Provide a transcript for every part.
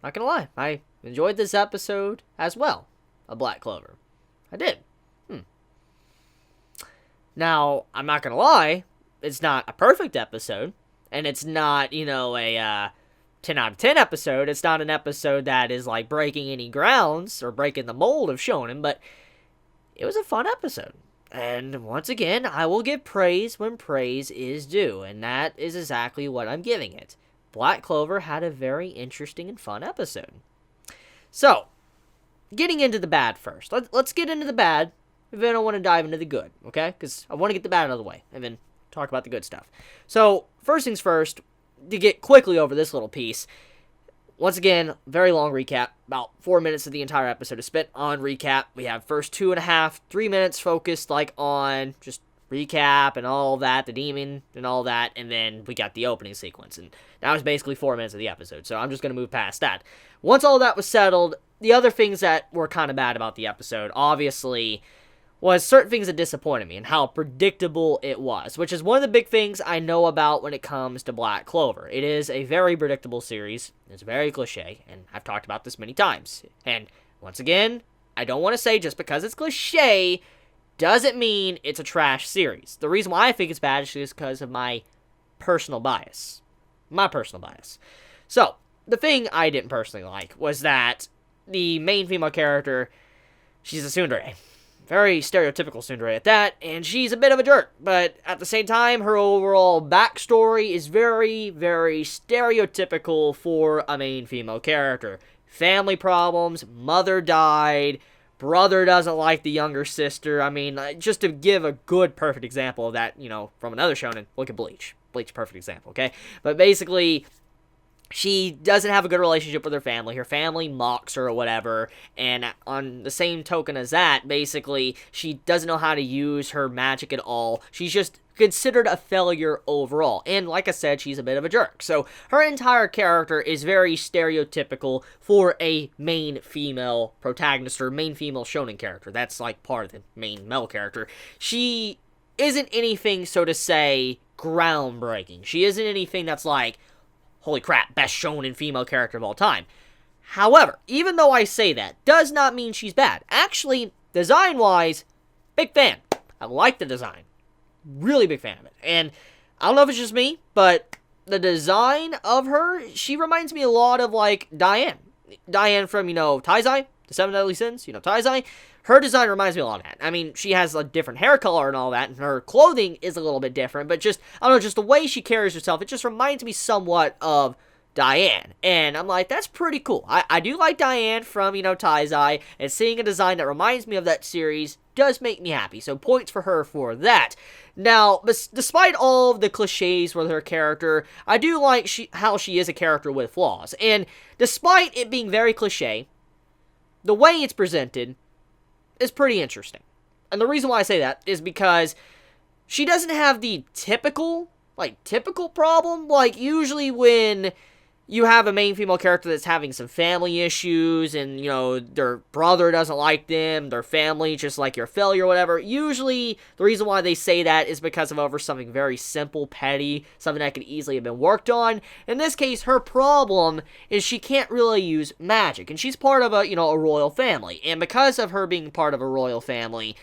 Not gonna lie, I enjoyed this episode as well of Black Clover. I did. Now, I'm not gonna lie, it's not a perfect episode, and it's not, a 10 out of 10 episode. It's not an episode that is, like, breaking any grounds or breaking the mold of shonen, but it was a fun episode. And once again, I will give praise when praise is due, and that is exactly what I'm giving it. Black Clover had a very interesting and fun episode. So, getting into the bad first. Let's get into the bad, and then I want to dive into the good, okay? Because I want to get the bad out of the way, and then talk about the good stuff. So, first things first, to get quickly over this little piece, once again, very long recap, about 4 minutes of the entire episode is spent on recap. We have first 2.5, 3 minutes focused, like, on just recap and all that, the demon and all that, and then we got the opening sequence, and that was basically 4 minutes of the episode, so I'm just going to move past that. Once all that was settled, the other things that were kind of bad about the episode, obviously, was certain things that disappointed me and how predictable it was, which is one of the big things I know about when it comes to Black Clover. It is a very predictable series. It's very cliche, and I've talked about this many times. And once again, I don't want to say just because it's cliche doesn't mean it's a trash series. The reason why I think it's bad is just because of my personal bias. So, the thing I didn't personally like was that the main female character, she's a tsundere. Very stereotypical tsundere at that, and she's a bit of a jerk, but at the same time, her overall backstory is very, very stereotypical for a main female character. Family problems, mother died, brother doesn't like the younger sister. I mean, just to give a good, perfect example of that, from another shonen, look at Bleach. Bleach, perfect example, okay? But basically, she doesn't have a good relationship with her family. Her family mocks her or whatever. And on the same token as that, basically, she doesn't know how to use her magic at all. She's just considered a failure overall. And like I said, she's a bit of a jerk. So her entire character is very stereotypical for a main female protagonist or main female shonen character. That's like part of the main male character. She isn't anything, so to say, groundbreaking. She isn't anything that's like, holy crap, best shonen female character of all time. However, even though I say that, does not mean she's bad. Actually, design-wise, big fan. I like the design. Really big fan of it. And I don't know if it's just me, but the design of her, she reminds me a lot of, like, Diane. Diane from, Taizai, the Seven Deadly Sins, Taizai. Her design reminds me a lot of that. I mean, she has a different hair color and all that, and her clothing is a little bit different, but just, I don't know, just the way she carries herself, it just reminds me somewhat of Diane. And I'm like, that's pretty cool. I do like Diane from, Taizai, and seeing a design that reminds me of that series does make me happy. So points for her for that. Now, despite all of the cliches with her character, I do like how she is a character with flaws. And despite it being very cliche, the way it's presented is pretty interesting. And the reason why I say that is because she doesn't have the typical problem. Like, usually when you have a main female character that's having some family issues and, their brother doesn't like them, their family just like your failure or whatever, usually the reason why they say that is because of over something very simple, petty, something that could easily have been worked on. In this case, her problem is she can't really use magic, and she's part of a royal family, and because of her being part of a royal family,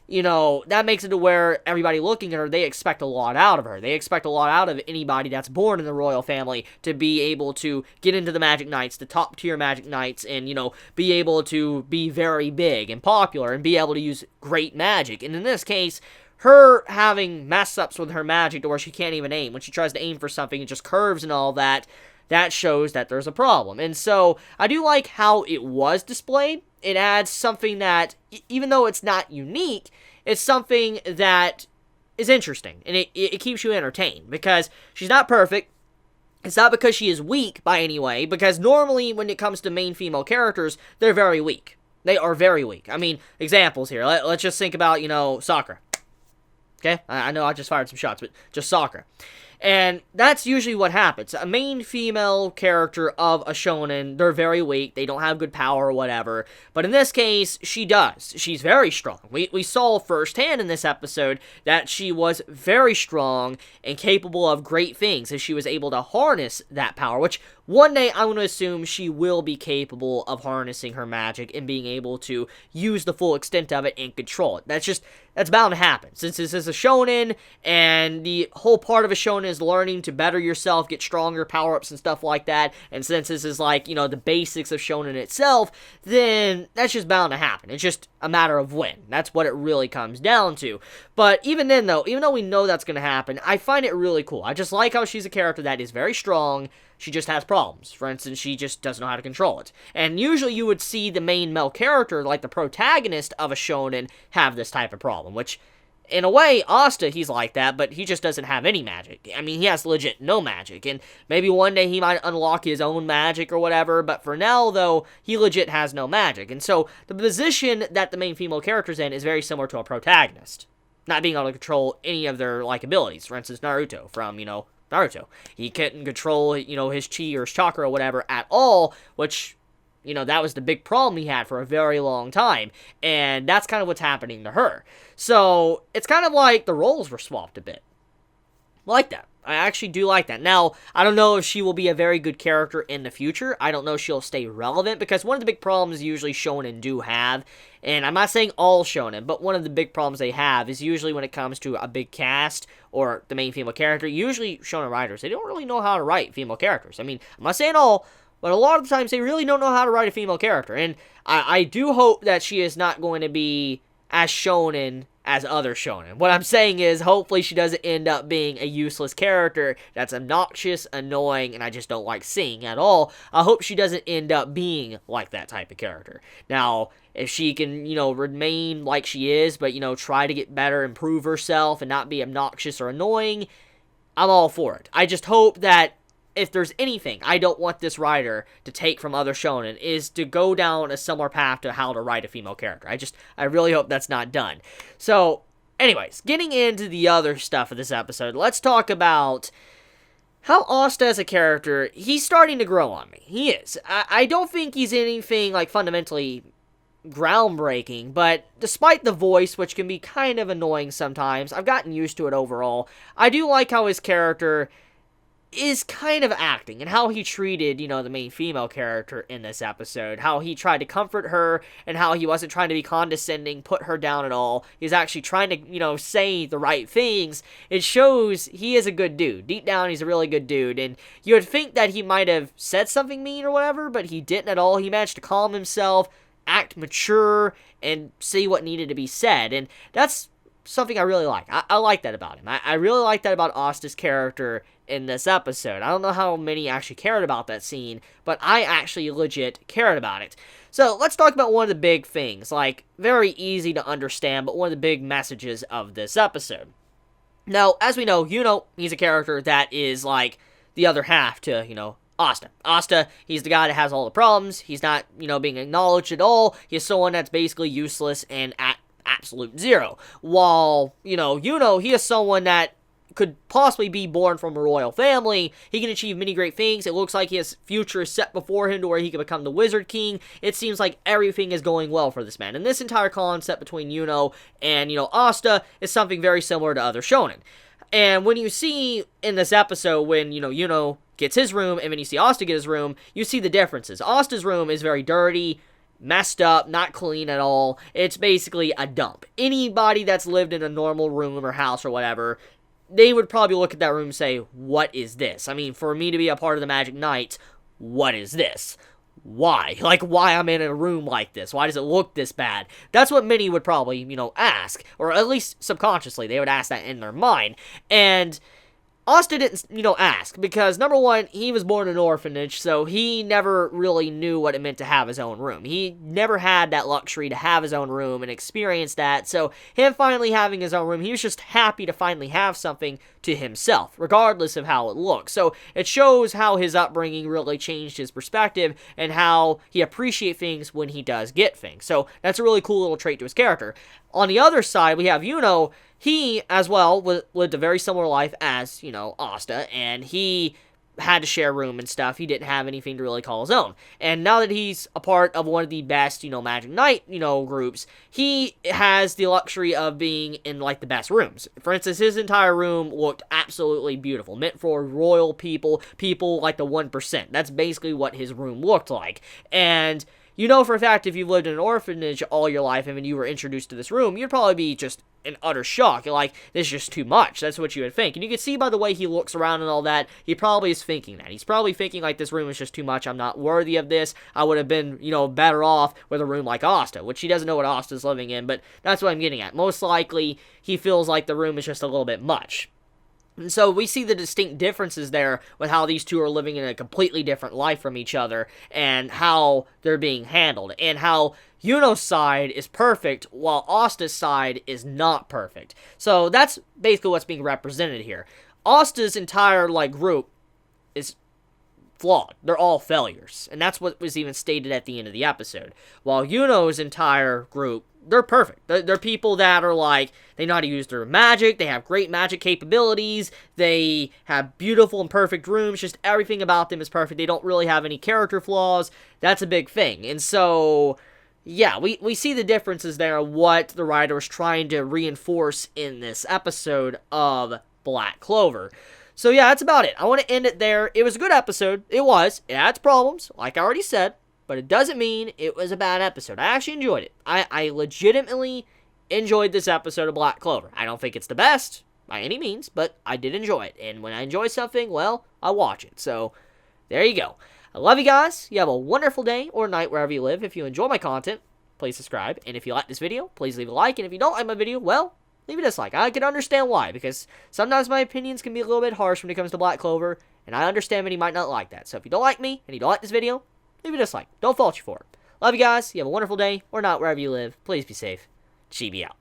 that makes it to where everybody looking at her, they expect a lot out of her. They expect a lot out of anybody that's born in the royal family to be able to get into the Magic Knights, the top tier Magic Knights, and, be able to be very big and popular and be able to use great magic. And in this case, her having mess-ups with her magic to where she can't even aim. When she tries to aim for something, it just curves and all that. That shows that there's a problem. And so, I do like how it was displayed. It adds something that, even though it's not unique, it's something that is interesting. And it keeps you entertained. Because she's not perfect. It's not because she is weak by any way. Because normally, when it comes to main female characters, they're very weak. They are very weak. I mean, examples here. Let's just think about, Sakura. Okay, I know I just fired some shots, but just Sakura. And that's usually what happens. A main female character of a shonen, they're very weak, they don't have good power or whatever. But in this case, she does. She's very strong. We saw firsthand in this episode that she was very strong and capable of great things, and she was able to harness that power, which one day I'm going to assume she will be capable of harnessing her magic and being able to use the full extent of it and control it. That's bound to happen. Since this is a shonen, and the whole part of a shonen is learning to better yourself, get stronger power-ups and stuff like that, and since this is like, the basics of shonen itself, then that's just bound to happen. It's just a matter of when. That's what it really comes down to. But even then, though, even though we know that's going to happen, I find it really cool. I just like how she's a character that is very strong. She just has problems. For instance, she just doesn't know how to control it. And usually you would see the main male character, like the protagonist of a shonen, have this type of problem. Which, in a way, Asta, he's like that, but he just doesn't have any magic. I mean, he has legit no magic. And maybe one day he might unlock his own magic or whatever, but for now, though, he legit has no magic. And so, the position that the main female character's in is very similar to a protagonist. Not being able to control any of their, abilities. For instance, Naruto from, Naruto. He couldn't control, his chi or his chakra or whatever at all, which, that was the big problem he had for a very long time. And that's kind of what's happening to her. So, it's kind of like the roles were swapped a bit. I like that. I actually do like that. Now, I don't know if she will be a very good character in the future. I don't know if she'll stay relevant, because one of the big problems usually shonen do have, and I'm not saying all shonen, but one of the big problems they have is usually when it comes to a big cast or the main female character, usually shonen writers, they don't really know how to write female characters. I mean, I'm not saying all, but a lot of the times they really don't know how to write a female character, and I do hope that she is not going to be as shonen as other shonen. What I'm saying is, hopefully she doesn't end up being a useless character that's obnoxious, annoying, and I just don't like seeing at all. I hope she doesn't end up being like that type of character. Now, if she can, remain like she is, but, try to get better, improve herself, and not be obnoxious or annoying, I'm all for it. I just hope that if there's anything I don't want this writer to take from other shonen, is to go down a similar path to how to write a female character. I really hope that's not done. So, anyways, getting into the other stuff of this episode, let's talk about how Asta as a character, he's starting to grow on me. He is. I don't think he's anything, fundamentally groundbreaking, but despite the voice, which can be kind of annoying sometimes, I've gotten used to it overall. I do like how his character is kind of acting, and how he treated, the main female character in this episode. How he tried to comfort her, and how he wasn't trying to be condescending, put her down at all. He's actually trying to, say the right things. It shows he is a good dude. Deep down, he's a really good dude, and you would think that he might have said something mean or whatever, but he didn't at all. He managed to calm himself, act mature, and say what needed to be said, and that's something I really like. I like that about him. I really like that about Asta's character in this episode. I don't know how many actually cared about that scene, but I actually legit cared about it. So let's talk about one of the big things, very easy to understand, but one of the big messages of this episode. Now, as we know, he's a character that is the other half to, Asta. Asta, he's the guy that has all the problems. He's not, being acknowledged at all. He's someone that's basically useless and at absolute zero. While, he is someone that could possibly be born from a royal family. He can achieve many great things. It looks like his future is set before him to where he can become the Wizard King. It seems like everything is going well for this man. And this entire concept between and, Asta is something very similar to other shonen. And when you see in this episode when, gets his room, and when you see Asta get his room, you see the differences. Asta's room is very dirty, messed up, not clean at all. It's basically a dump. Anybody that's lived in a normal room or house or whatever, they would probably look at that room and say, what is this? I mean, for me to be a part of the Magic Knights, what is this? Why? Why I'm in a room like this? Why does it look this bad? That's what many would probably, ask. Or at least subconsciously, they would ask that in their mind. And Asta didn't, ask, because number one, he was born in an orphanage, so he never really knew what it meant to have his own room. He never had that luxury to have his own room and experience that, so him finally having his own room, he was just happy to finally have something to himself, regardless of how it looks. So it shows how his upbringing really changed his perspective, and how he appreciates things when he does get things. So that's a really cool little trait to his character. On the other side, we have he, as well, lived a very similar life as, Asta, and he had to share a room and stuff. He didn't have anything to really call his own. And now that he's a part of one of the best, Magic Knight, groups, he has the luxury of being in, like, the best rooms. For instance, his entire room looked absolutely beautiful, meant for royal people like the 1%. That's basically what his room looked like. And for a fact, if you've lived in an orphanage all your life and when you were introduced to this room, you'd probably be just in utter shock. You're like, this is just too much. That's what you would think. And you can see by the way he looks around and all that, he probably is thinking that. He's probably thinking, like, this room is just too much. I'm not worthy of this. I would have been, better off with a room like Asta, which he doesn't know what Asta's living in, but that's what I'm getting at. Most likely, he feels like the room is just a little bit much. And so we see the distinct differences there with how these two are living in a completely different life from each other and how they're being handled and how Yuno's side is perfect while Asta's side is not perfect. So that's basically what's being represented here. Asta's entire group is flawed. They're all failures. And that's what was even stated at the end of the episode. While Yuno's entire group, they're perfect. They're people that are they know how to use their magic, they have great magic capabilities, they have beautiful and perfect rooms, just everything about them is perfect. They don't really have any character flaws. That's a big thing. And so, yeah, we see the differences there, what the writer was trying to reinforce in this episode of Black Clover. So yeah, that's about it. I want to end it there. It was a good episode. It was. It had its problems, like I already said. But it doesn't mean it was a bad episode. I actually enjoyed it. I legitimately enjoyed this episode of Black Clover. I don't think it's the best, by any means, but I did enjoy it. And when I enjoy something, well, I watch it. So, there you go. I love you guys. You have a wonderful day or night wherever you live. If you enjoy my content, please subscribe. And if you like this video, please leave a like. And if you don't like my video, well, leave a dislike. I can understand why, because sometimes my opinions can be a little bit harsh when it comes to Black Clover, and I understand many might not like that. So if you don't like me, and you don't like this video, leave a dislike. Don't fault you for it. Love you guys. You have a wonderful day or not wherever you live. Please be safe. Chibi out.